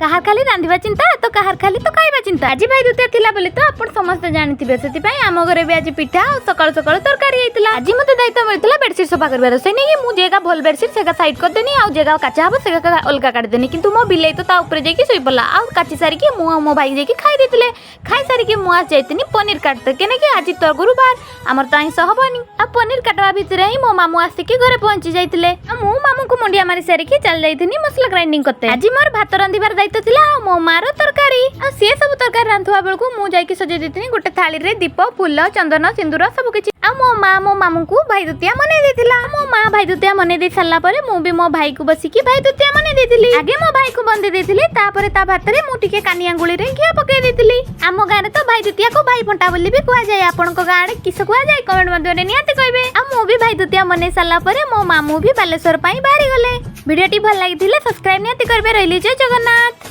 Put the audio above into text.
कहार खाली रांधिबा चिंता तो कहार खाली तो खाइबा चिंता। आज भाई द्वितीय थिला बोली तो आपण समस्त जानिथिबे, सेति आम घरे भी आज पिठा और सकाळ सकाळ तरकारी हेतिला। आज मते दायित्व मिलथिला बेडशीट सफा करबा रोसै नै मु जेगा भल बेडशीट सेगा साइड कर देनी आ जेगा काचा हबो सेगा अलगा काट देनी, किंतु मो बिलाई तो ता ऊपर जाई कि सोई पला आ काची सारी कि मु मो भाई जाई कि खाइ देतिले। खाइ सारी कि मु आ जाइतनी पनीर काटते केने कि आज तो गुरुबार हमर त आइंस हबनी आ पनीर काटवा भितरे ही मो मामू आसी कि घरे पहुंची जाइतिले। आ मु मामू को मुंडिया मारी सारी कि चल जाइतनी मसला ग्राइंडिंग करते। आज मोर भात रांधिबार दायित्व थिला आ मो मार तरकारी आ से सब तरकारी रांधुवा बेलकु मु जाई कि सजे देतिनी गोटे थाली रे दीप फूल चंदन सिंदूर सब किछि। आ मो मामू को भाई दुतिया मने देथिला। मो मा भाई दुतिया मने दे साला परे मु भी मो भाई को बसी कि भाई दुतिया मने देथिली। आगे मो भाई को बंदे देथिली, तापरे ता भात रे मु टिके कानी आंगुली रे घिया पके देथिली। आमो गां रे तो भाई दुतिया को भाई फंटा बोली भी कुआ जाय। आपन को गां रे किस कुआ जाय कमेंट मध्ये ने नियाते कहबे। आ मु भी भाई दुतिया मने साला परे मो मामू भी बालेश्वर पई बाहरी गले। वीडियोटी भल लागिथिले सब्सक्राइब नियाते करबे। रहिली जय जगन्नाथ।